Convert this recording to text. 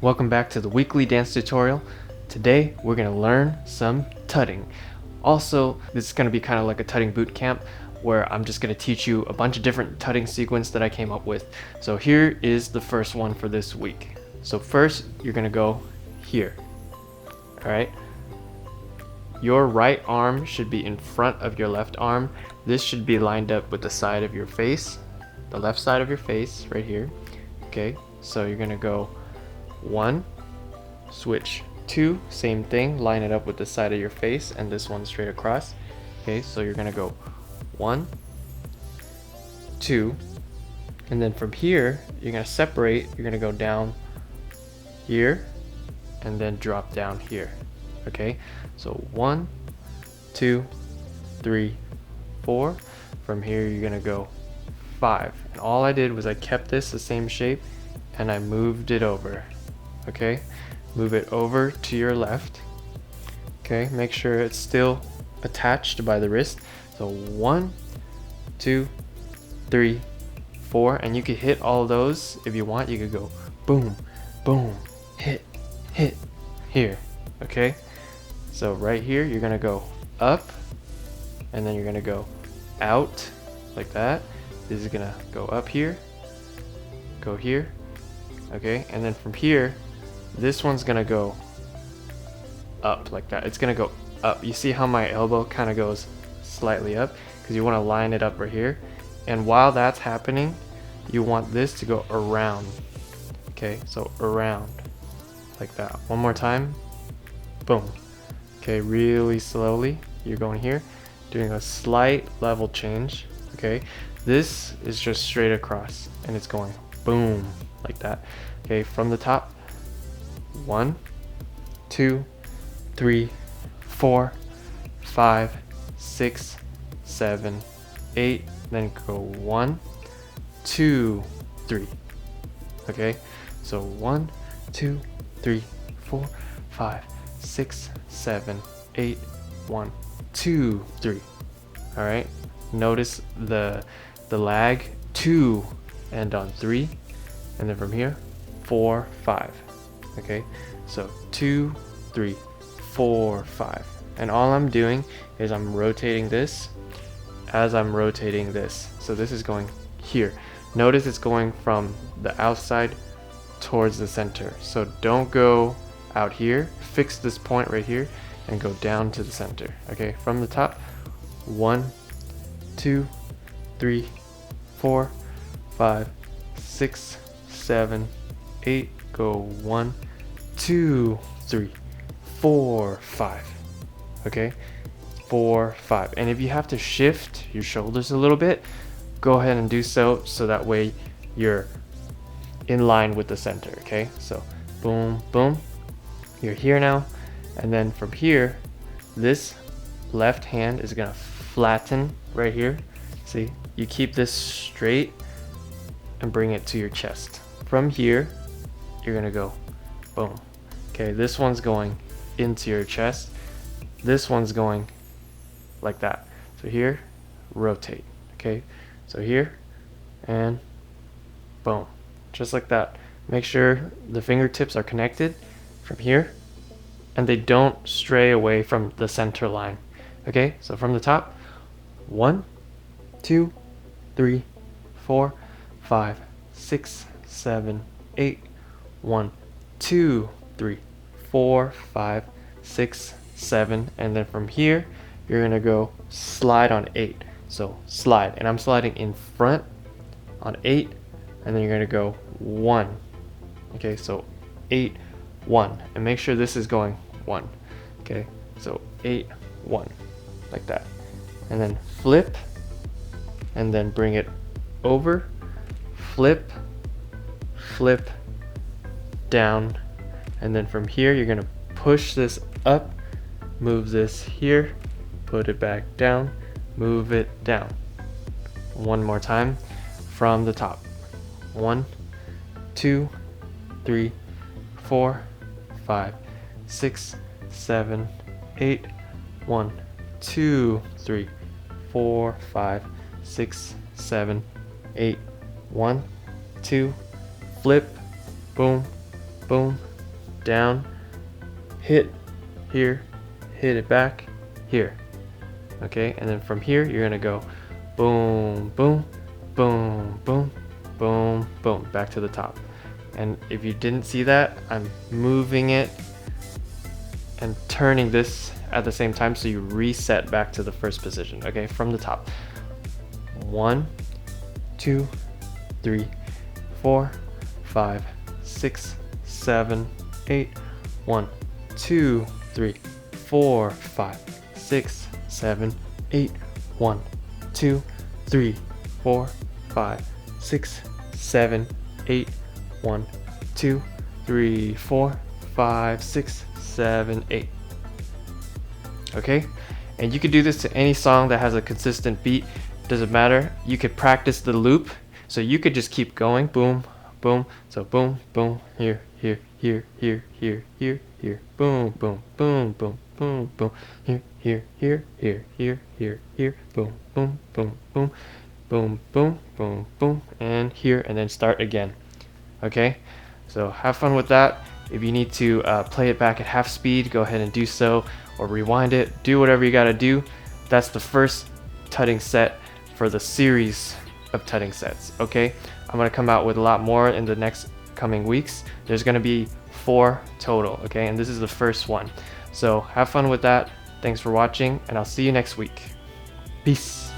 Welcome back to the weekly dance tutorial. Today we're going to learn some tutting. Also, this is going to be kind of like a tutting boot camp where I'm just going to teach you a bunch of different tutting sequence that I came up with. So here is the first one for this week. So first you're going to go here. Alright? Your right arm should be in front of your left arm. This should be lined up with the side of your face, the left side of your face right here. Okay, so you're going to go 1, switch 2, same thing, line it up with the side of your face and this one straight across. Okay, so you're gonna go 1, 2, and then from here you're gonna separate. You're gonna go down here and then drop down here. Okay, so 1, 2, 3, 4. From here you're gonna go 5, and all I did was I kept this the same shape and I moved it over. Okay, move it over to your left. Okay, make sure it's still attached by the wrist. So 1, 2, 3, 4, and you could hit all those if you want. You could go boom, boom, hit, hit, here. Okay, so right here you're gonna go up, and then you're gonna go out like that. This is gonna go up here, go here. Okay, and then from here this one's gonna go up like that. It's gonna go up. You see how my elbow kind of goes slightly up because you want to line it up right here, and while that's happening you want this to go around. Okay, so around like that. One more time, boom. Okay, really slowly you're going here, doing a slight level change. Okay, this is just straight across and it's going boom like that. Okay, from the top, 1, 2, 3, 4, 5, 6, 7, 8, then go 1, 2, 3. Okay, so 1, 2, 3, 4, 5, 6, 7, 8, 1, 2, 3. All right, notice the lag, 2 and on 3, and then from here 4, 5. Okay, so 2, 3, 4, 5, and all I'm doing is I'm rotating this as I'm rotating this. So this is going here. Notice it's going from the outside towards the center, so don't go out here. Fix this point right here and go down to the center. Okay, from the top, 1, 2, 3, 4, 5, 6, 7, 8, go 1, 2, 3, 4, 5. Okay, 4, 5. And if you have to shift your shoulders a little bit, go ahead and do so that way you're in line with the center. Okay, so boom, boom, you're here now, and then from here this left hand is gonna flatten right here. See, you keep this straight and bring it to your chest. From here you're gonna go boom. Okay, this one's going into your chest, this one's going like that. So here, rotate. Okay, so here and boom, just like that. Make sure the fingertips are connected from here and they don't stray away from the center line. Okay, so from the top, 1, 2, 3, 4, 5, 6, 7, 8, 1, 2, 3, 4, 5, 6, 7, and then from here you're gonna go slide on 8. So slide, and I'm sliding in front on 8, and then you're gonna go 1. Okay, so 8, 1, and make sure this is going 1. Okay, so 8, 1 like that, and then flip, and then bring it over, flip, flip, down, and then from here you're gonna push this up, move this here, put it back down, move it down. One more time from the top. 1, 2, 3, 4, 5, 6, 7, 8, 1, 2, 3, 4, 5, 6, 7, 8, 1, 2, flip, boom, boom, down, hit here, hit it back here. Okay, and then from here you're gonna go boom, boom, boom, boom, boom, boom, back to the top. And if you didn't see that, I'm moving it and turning this at the same time, so you reset back to the first position. Okay, from the top. 1, 2, 3, 4, 5, 6, 7, 8. 1, 2, 3, 4, 5, 6, 7, 8. 1, 2, 3, 4, 5, 6, 7, 8. 1, 2, 3, 4, 5, 6, 7, 8. Okay, and you could do this to any song that has a consistent beat. Doesn't matter. You could practice the loop, so you could just keep going. Boom, boom. So boom, boom. Here, here, here, here, here, here, here. Boom, boom, boom, boom, boom, boom. Here, here, here, here, here, here, here. Boom, boom, boom, boom, boom, boom, boom, boom, and here, and then start again. Okay, so have fun with that. If you need to play it back at half speed, go ahead and do so, or rewind it. Do whatever you gotta do. That's the first tutting set for the series of tutting sets. Okay, I'm gonna come out with a lot more in the next coming weeks. There's gonna be 4 total. Okay, and this is the first one. So have fun with that. Thanks for watching, and I'll see you next week. Peace.